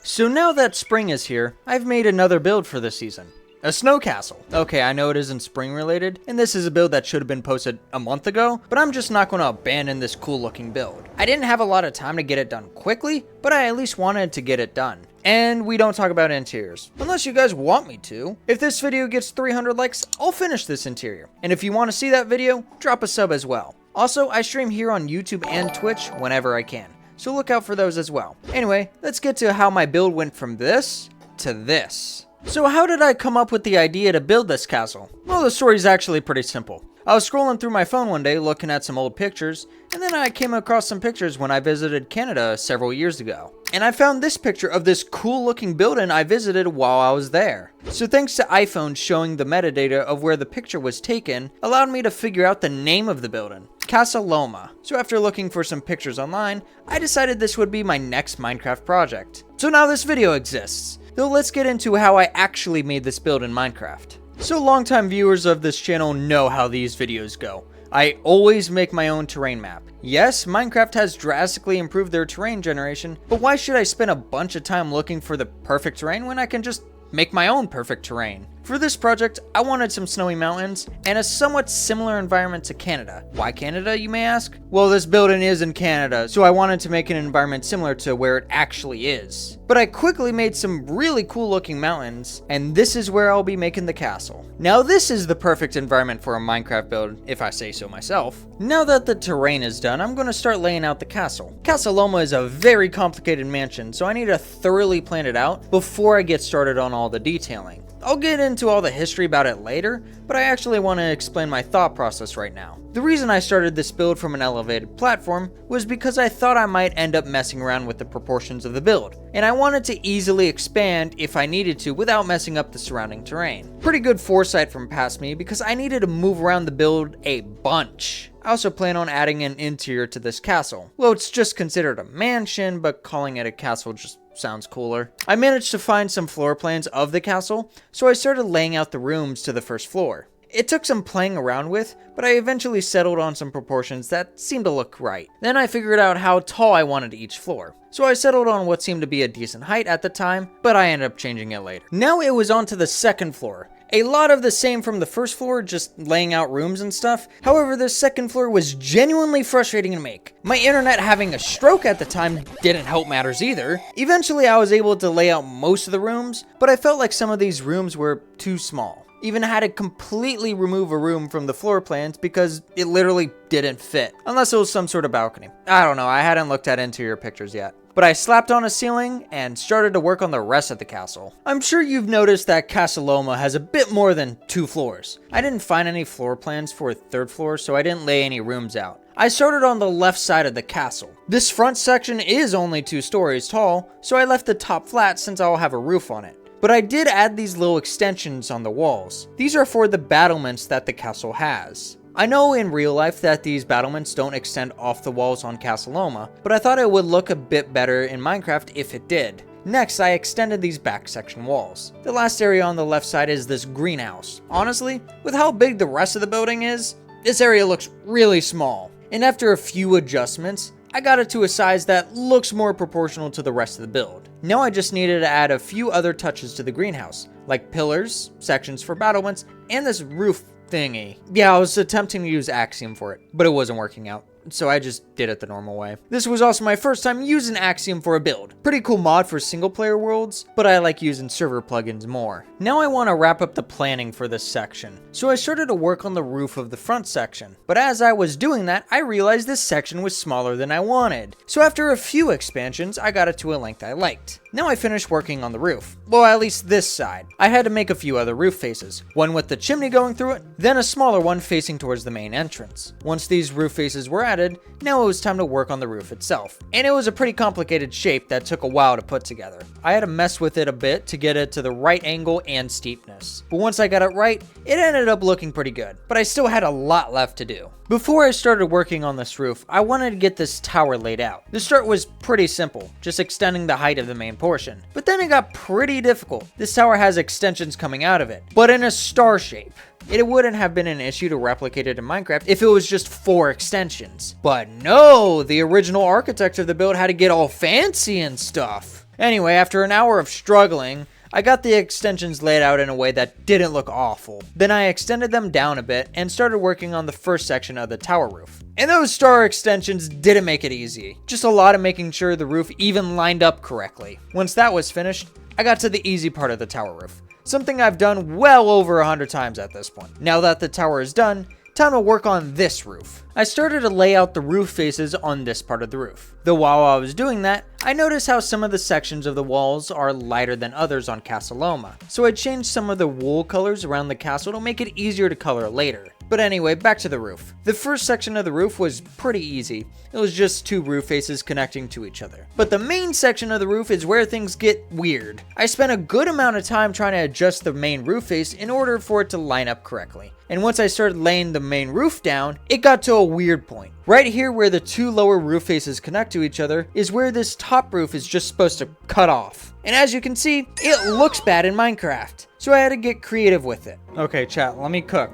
So now that spring is here, I've made another build for this season. A snow castle. Okay, I know it isn't spring related, and this is a build that should have been posted a month ago, but I'm just not going to abandon this cool looking build. I didn't have a lot of time to get it done quickly, but I at least wanted to get it done. And we don't talk about interiors, unless you guys want me to. If this video gets 300 likes, I'll finish this interior. And if you want to see that video, drop a sub as well. Also, I stream here on YouTube and Twitch whenever I can, so look out for those as well. Anyway, let's get to how my build went from this to this. So how did I come up with the idea to build this castle? Well, the story's actually pretty simple. I was scrolling through my phone one day looking at some old pictures, and then I came across some pictures when I visited Canada several years ago. And I found this picture of this cool looking building I visited while I was there. So thanks to iPhone showing the metadata of where the picture was taken, allowed me to figure out the name of the building, Casa Loma. So after looking for some pictures online, I decided this would be my next Minecraft project. So now this video exists. Though let's get into how I actually made this build in Minecraft. So longtime viewers of this channel know how these videos go. I always make my own terrain map. Yes, Minecraft has drastically improved their terrain generation, but why should I spend a bunch of time looking for the perfect terrain when I can just make my own perfect terrain? For this project, I wanted some snowy mountains and a somewhat similar environment to Canada. Why Canada, you may ask? Well, this building is in Canada, so I wanted to make an environment similar to where it actually is. But I quickly made some really cool looking mountains, and this is where I'll be making the castle. Now this is the perfect environment for a Minecraft build, if I say so myself. Now that the terrain is done, I'm going to start laying out the castle. Casa Loma is a very complicated mansion, so I need to thoroughly plan it out before I get started on all the detailing. I'll get into all the history about it later, but I actually want to explain my thought process right now. The reason I started this build from an elevated platform was because I thought I might end up messing around with the proportions of the build, and I wanted to easily expand if I needed to without messing up the surrounding terrain. Pretty good foresight from past me because I needed to move around the build a bunch. I also plan on adding an interior to this castle. Well, it's just considered a mansion, but calling it a castle just sounds cooler. I managed to find some floor plans of the castle, so I started laying out the rooms to the first floor. It took some playing around with, but I eventually settled on some proportions that seemed to look right. Then I figured out how tall I wanted each floor. So I settled on what seemed to be a decent height at the time, but I ended up changing it later. Now it was on to the second floor. A lot of the same from the first floor, just laying out rooms and stuff. However, the second floor was genuinely frustrating to make. My internet having a stroke at the time didn't help matters either. Eventually, I was able to lay out most of the rooms, but I felt like some of these rooms were too small. Even had to completely remove a room from the floor plans because it literally didn't fit. Unless it was some sort of balcony. I don't know, I hadn't looked at interior pictures yet. But I slapped on a ceiling and started to work on the rest of the castle. I'm sure you've noticed that Casa Loma has a bit more than 2 floors. I didn't find any floor plans for a 3rd floor, so I didn't lay any rooms out. I started on the left side of the castle. This front section is only 2 stories tall, so I left the top flat since I'll have a roof on it. But I did add these little extensions on the walls. These are for the battlements that the castle has. I know in real life that these battlements don't extend off the walls on Casa Loma, but I thought it would look a bit better in Minecraft if it did. Next, I extended these back section walls. The last area on the left side is this greenhouse. Honestly, with how big the rest of the building is, this area looks really small. And after a few adjustments, I got it to a size that looks more proportional to the rest of the build. Now I just needed to add a few other touches to the greenhouse, like pillars, sections for battlements, and this roof thingy. Yeah, I was attempting to use Axiom for it, but it wasn't working out, so I just did it the normal way. This was also my first time using Axiom for a build. Pretty cool mod for single player worlds, but I like using server plugins more. Now I want to wrap up the planning for this section, so I started to work on the roof of the front section. But as I was doing that, I realized this section was smaller than I wanted. So after a few expansions, I got it to a length I liked. Now I finished working on the roof. Well, at least this side. I had to make a few other roof faces. One with the chimney going through it, then a smaller one facing towards the main entrance. Once these roof faces were added, now it was time to work on the roof itself. And it was a pretty complicated shape that took a while to put together. I had to mess with it a bit to get it to the right angle and steepness. But once I got it right, it ended up looking pretty good. But I still had a lot left to do. Before I started working on this roof, I wanted to get this tower laid out. The start was pretty simple, just extending the height of the main portion. But then it got pretty difficult. This tower has extensions coming out of it, but in a star shape. It wouldn't have been an issue to replicate it in Minecraft if it was just 4 extensions. But no, the original architect of the build had to get all fancy and stuff. Anyway, after an hour of struggling, I got the extensions laid out in a way that didn't look awful. Then I extended them down a bit and started working on the first section of the tower roof. And those star extensions didn't make it easy. Just a lot of making sure the roof even lined up correctly. Once that was finished, I got to the easy part of the tower roof. Something I've done well over 100 times at this point. Now that the tower is done, time to work on this roof. I started to lay out the roof faces on this part of the roof. Though while I was doing that, I noticed how some of the sections of the walls are lighter than others on Casa Loma. So I changed some of the wool colors around the castle to make it easier to color later. But anyway, back to the roof. The first section of the roof was pretty easy. It was just two roof faces connecting to each other. But the main section of the roof is where things get weird. I spent a good amount of time trying to adjust the main roof face in order for it to line up correctly. And once I started laying the main roof down, it got to a weird point. Right here where the two lower roof faces connect to each other is where this top roof is just supposed to cut off. And as you can see, it looks bad in Minecraft. So I had to get creative with it. Okay, chat, let me cook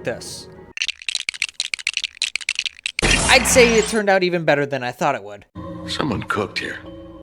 this. I'd say it turned out even better than I thought it would. Someone cooked here.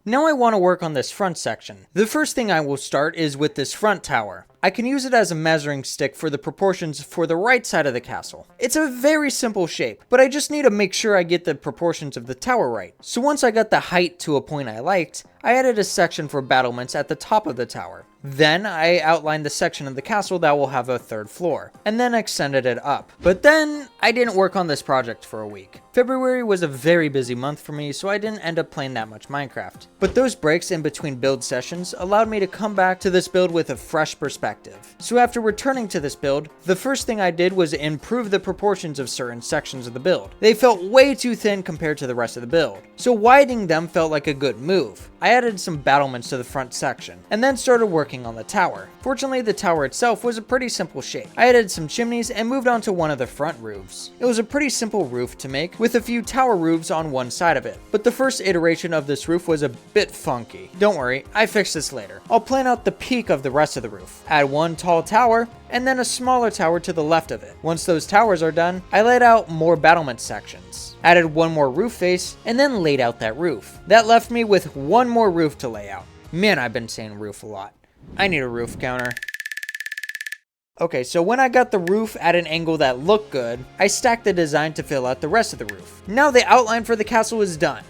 Now I want to work on this front section. The first thing I will start is with this front tower. I can use it as a measuring stick for the proportions for the right side of the castle. It's a very simple shape, but I just need to make sure I get the proportions of the tower right. So once I got the height to a point I liked, I added a section for battlements at the top of the tower. Then I outlined the section of the castle that will have a third floor, and then extended it up. But then I didn't work on this project for a week. February was a very busy month for me, so I didn't end up playing that much Minecraft. But those breaks in between build sessions allowed me to come back to this build with a fresh perspective. So after returning to this build, the first thing I did was improve the proportions of certain sections of the build. They felt way too thin compared to the rest of the build, so widening them felt like a good move. I added some battlements to the front section, and then started working on the tower. Fortunately, the tower itself was a pretty simple shape. I added some chimneys and moved on to one of the front roofs. It was a pretty simple roof to make, with a few tower roofs on one side of it. But the first iteration of this roof was a bit funky. Don't worry, I fixed this later. I'll plan out the peak of the rest of the roof. Add one tall tower, and then a smaller tower to the left of it. Once those towers are done, I laid out more battlement sections. Added one more roof face, and then laid out that roof. That left me with one more roof to lay out. Man, I've been saying roof a lot. I need a roof counter. Okay, so when I got the roof at an angle that looked good, I stacked the design to fill out the rest of the roof. Now the outline for the castle is done,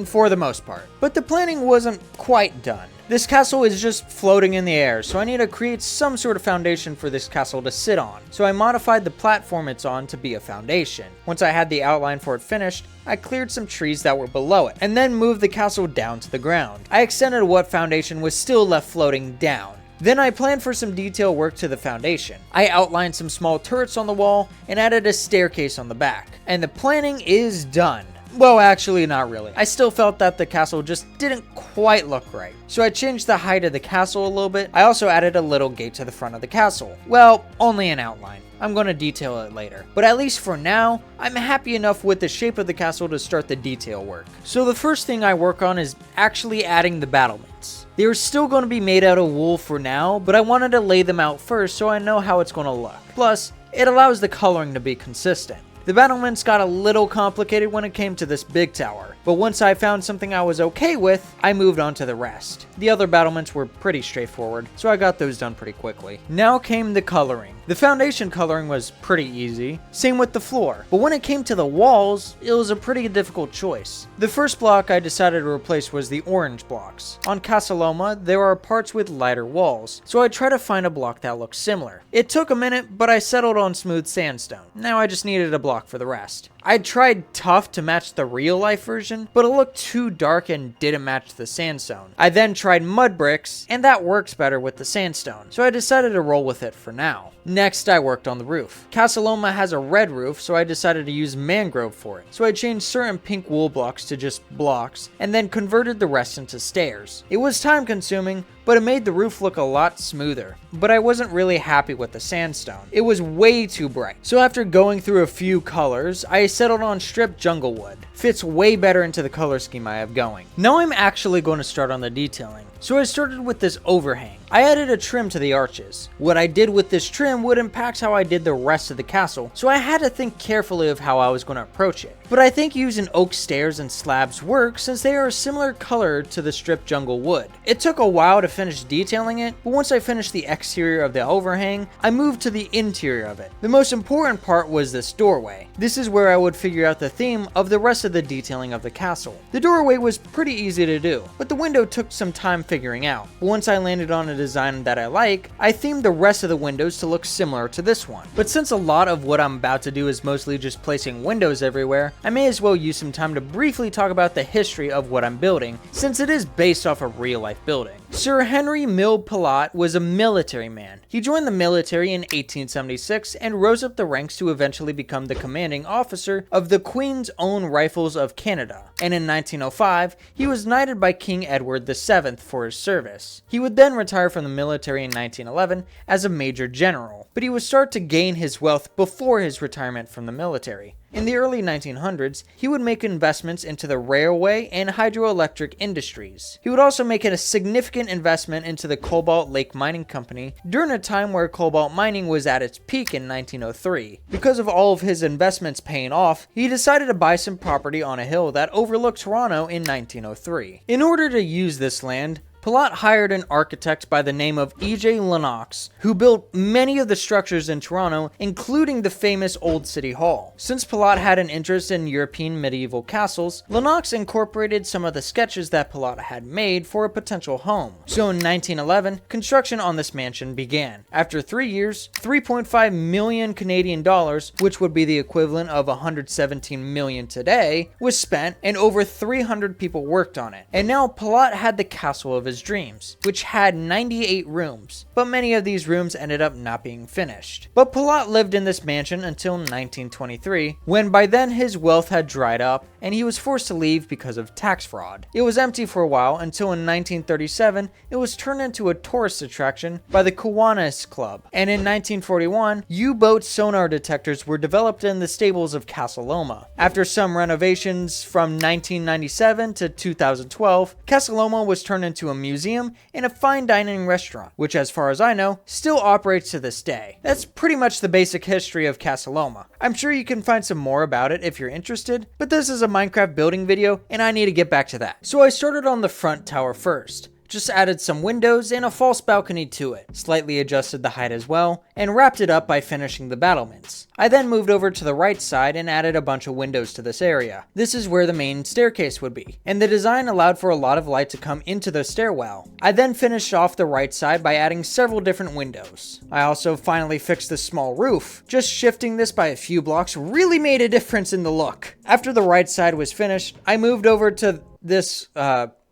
for the most part. But the planning wasn't quite done. This castle is just floating in the air, so I need to create some sort of foundation for this castle to sit on. So I modified the platform it's on to be a foundation. Once I had the outline for it finished, I cleared some trees that were below it, and then moved the castle down to the ground. I extended what foundation was still left floating down. Then I planned for some detail work to the foundation. I outlined some small turrets on the wall and added a staircase on the back. And the planning is done. Well, actually, not really. I still felt that the castle just didn't quite look right. So I changed the height of the castle a little bit. I also added a little gate to the front of the castle. Well, only an outline. I'm going to detail it later. But at least for now, I'm happy enough with the shape of the castle to start the detail work. So the first thing I work on is actually adding the battlements. They are still going to be made out of wool for now, but I wanted to lay them out first so I know how it's going to look. Plus, it allows the coloring to be consistent. The battlements got a little complicated when it came to this big tower, but once I found something I was okay with, I moved on to the rest. The other battlements were pretty straightforward, so I got those done pretty quickly. Now came the coloring. The foundation coloring was pretty easy, same with the floor, but when it came to the walls, it was a pretty difficult choice. The first block I decided to replace was the orange blocks. On Casa Loma, there are parts with lighter walls, so I tried to find a block that looked similar. It took a minute, but I settled on smooth sandstone. Now I just needed a block for the rest. I tried tough to match the real life version, but it looked too dark and didn't match the sandstone. I then tried mud bricks, and that works better with the sandstone, so I decided to roll with it for now. Next, I worked on the roof. Casa Loma has a red roof, so I decided to use mangrove for it. So I changed certain pink wool blocks to just blocks, and then converted the rest into stairs. It was time consuming, but it made the roof look a lot smoother. But I wasn't really happy with the sandstone. It was way too bright. So after going through a few colors, I settled on stripped jungle wood. Fits way better into the color scheme I have going. Now I'm actually going to start on the detailing. So I started with this overhang. I added a trim to the arches. What I did with this trim would impact how I did the rest of the castle, so I had to think carefully of how I was going to approach it. But I think using oak stairs and slabs work since they are a similar color to the stripped jungle wood. It took a while to finish detailing it, but once I finished the exterior of the overhang, I moved to the interior of it. The most important part was this doorway. This is where I would figure out the theme of the rest of the detailing of the castle. The doorway was pretty easy to do, but the window took some time figuring out. But once I landed on a design that I like, I themed the rest of the windows to look similar to this one. But since a lot of what I'm about to do is mostly just placing windows everywhere, I may as well use some time to briefly talk about the history of what I'm building, since it is based off a real-life building. Sir Henry Milde Pillatt was a military man. He joined the military in 1876 and rose up the ranks to eventually become the commanding officer of the Queen's Own Rifles of Canada. And in 1905, he was knighted by King Edward VII for his service. He would then retire from the military in 1911 as a major general, but he would start to gain his wealth before his retirement from the military. In the early 1900s, he would make investments into the railway and hydroelectric industries. He would also make a significant investment into the Cobalt Lake Mining Company during a time where cobalt mining was at its peak in 1903. Because of all of his investments paying off, he decided to buy some property on a hill that overlooked Toronto in 1903. In order to use this land, Pillatt hired an architect by the name of E.J. Lennox, who built many of the structures in Toronto, including the famous Old City Hall. Since Pillatt had an interest in European medieval castles, Lennox incorporated some of the sketches that Pillatt had made for a potential home. So in 1911, construction on this mansion began. After 3 years, 3.5 million Canadian dollars, which would be the equivalent of 117 million today, was spent and over 300 people worked on it. And now Pillatt had the castle of his dreams, which had 98 rooms, but many of these rooms ended up not being finished. But Pillatt lived in this mansion until 1923, when by then his wealth had dried up and he was forced to leave because of tax fraud. It was empty for a while until in 1937 it was turned into a tourist attraction by the Kiwanis Club, and in 1941 U-boat sonar detectors were developed in the stables of Casa Loma. After some renovations from 1997 to 2012, Casa Loma was turned into a museum and a fine dining restaurant, which as far as I know, still operates to this day. That's pretty much the basic history of Casa Loma. I'm sure you can find some more about it if you're interested, but this is a Minecraft building video and I need to get back to that. So I started on the front tower first. Just added some windows and a false balcony to it, slightly adjusted the height as well, and wrapped it up by finishing the battlements. I then moved over to the right side and added a bunch of windows to this area. This is where the main staircase would be, and the design allowed for a lot of light to come into the stairwell. I then finished off the right side by adding several different windows. I also finally fixed the small roof. Just shifting this by a few blocks really made a difference in the look. After the right side was finished, I moved over to this,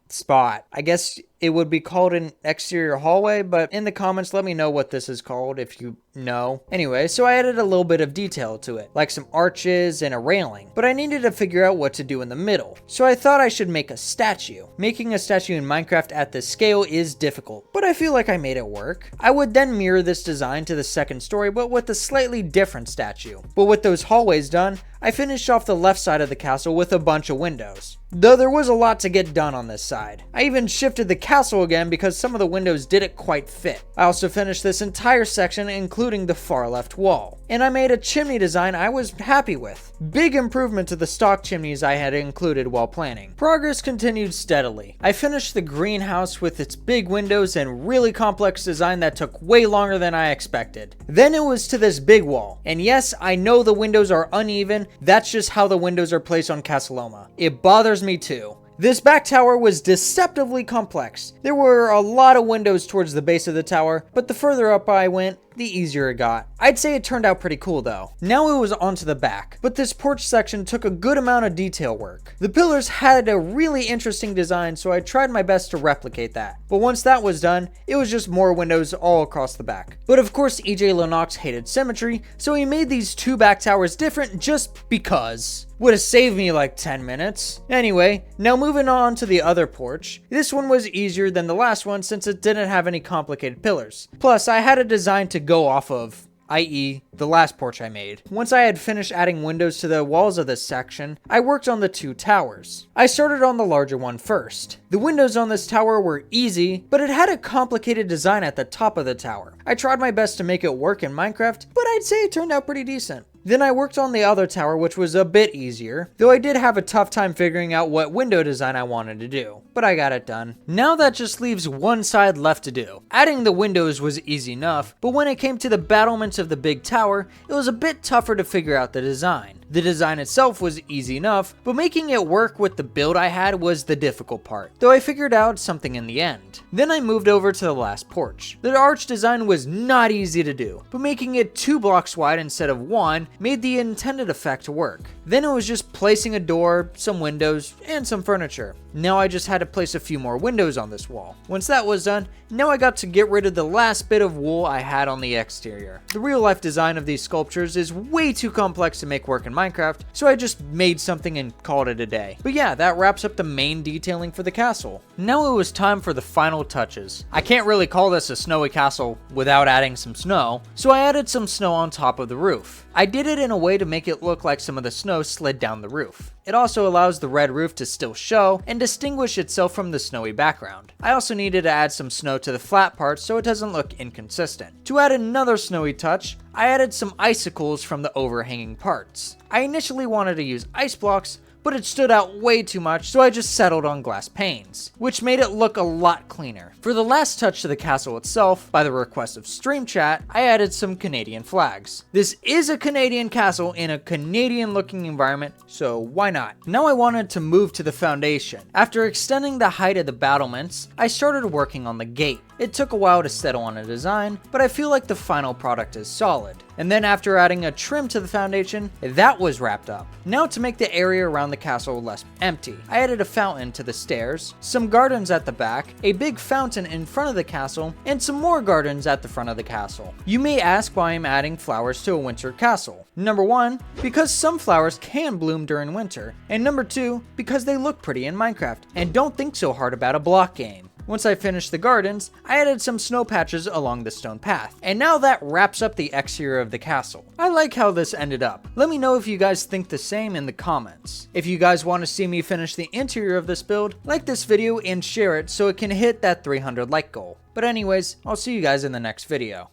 spot. I guess it would be called an exterior hallway, but in the comments let me know what this is called if you know. Anyway, so I added a little bit of detail to it, like some arches and a railing, but I needed to figure out what to do in the middle. So I thought I should make a statue. Making a statue in Minecraft at this scale is difficult, but I feel like I made it work. I would then mirror this design to the second story, but with a slightly different statue. But with those hallways done, I finished off the left side of the castle with a bunch of windows. Though there was a lot to get done on this side. I even shifted the castle again because some of the windows didn't quite fit. I also finished this entire section including the far left wall. And I made a chimney design I was happy with. Big improvement to the stock chimneys I had included while planning. Progress continued steadily. I finished the greenhouse with its big windows and really complex design that took way longer than I expected. Then it was to this big wall. And yes, I know the windows are uneven. That's just how the windows are placed on Casa Loma. It bothers me too. This back tower was deceptively complex. There were a lot of windows towards the base of the tower, but the further up I went, the easier it got. I'd say it turned out pretty cool though. Now it was onto the back, but this porch section took a good amount of detail work. The pillars had a really interesting design, so I tried my best to replicate that. But once that was done, it was just more windows all across the back. But of course EJ Lennox hated symmetry, so he made these two back towers different just because. Would have saved me like 10 minutes. Anyway, now moving on to the other porch. This one was easier than the last one since it didn't have any complicated pillars. Plus, I had a design to go off of. i.e. the last porch I made. Once I had finished adding windows to the walls of this section, I worked on the 2 towers. I started on the larger one first. The windows on this tower were easy, but it had a complicated design at the top of the tower. I tried my best to make it work in Minecraft, but I'd say it turned out pretty decent. Then I worked on the other tower, which was a bit easier, though I did have a tough time figuring out what window design I wanted to do, but I got it done. Now that just leaves one side left to do. Adding the windows was easy enough, but when it came to the battlements of the big tower, it was a bit tougher to figure out the design. The design itself was easy enough, but making it work with the build I had was the difficult part, though I figured out something in the end. Then I moved over to the last porch. The arch design was not easy to do, but making it 2 blocks wide instead of 1 made the intended effect work. Then it was just placing a door, some windows, and some furniture. Now I just had to place a few more windows on this wall. Once that was done, now I got to get rid of the last bit of wool I had on the exterior. The real life design of these sculptures is way too complex to make work in Minecraft, so I just made something and called it a day. But yeah, that wraps up the main detailing for the castle. Now it was time for the final touches. I can't really call this a snowy castle without adding some snow, so I added some snow on top of the roof. I did it in a way to make it look like some of the snow slid down the roof. It also allows the red roof to still show and distinguish itself from the snowy background. I also needed to add some snow to the flat parts so it doesn't look inconsistent. To add another snowy touch, I added some icicles from the overhanging parts. I initially wanted to use ice blocks, but it stood out way too much, so I just settled on glass panes, which made it look a lot cleaner. For the last touch to the castle itself, by the request of Stream Chat, I added some Canadian flags. This is a Canadian castle in a Canadian looking environment, so why not? Now I wanted to move to the foundation. After extending the height of the battlements, I started working on the gate. It took a while to settle on a design, but I feel like the final product is solid. And then after adding a trim to the foundation, that was wrapped up. Now to make the area around the castle less empty, I added a fountain to the stairs, some gardens at the back, a big fountain in front of the castle, and some more gardens at the front of the castle. You may ask why I'm adding flowers to a winter castle. Number 1, because some flowers can bloom during winter, and number 2, because they look pretty in Minecraft, and don't think so hard about a block game. Once I finished the gardens, I added some snow patches along the stone path. And now that wraps up the exterior of the castle. I like how this ended up. Let me know if you guys think the same in the comments. If you guys want to see me finish the interior of this build, like this video and share it so it can hit that 300 like goal. But anyways, I'll see you guys in the next video.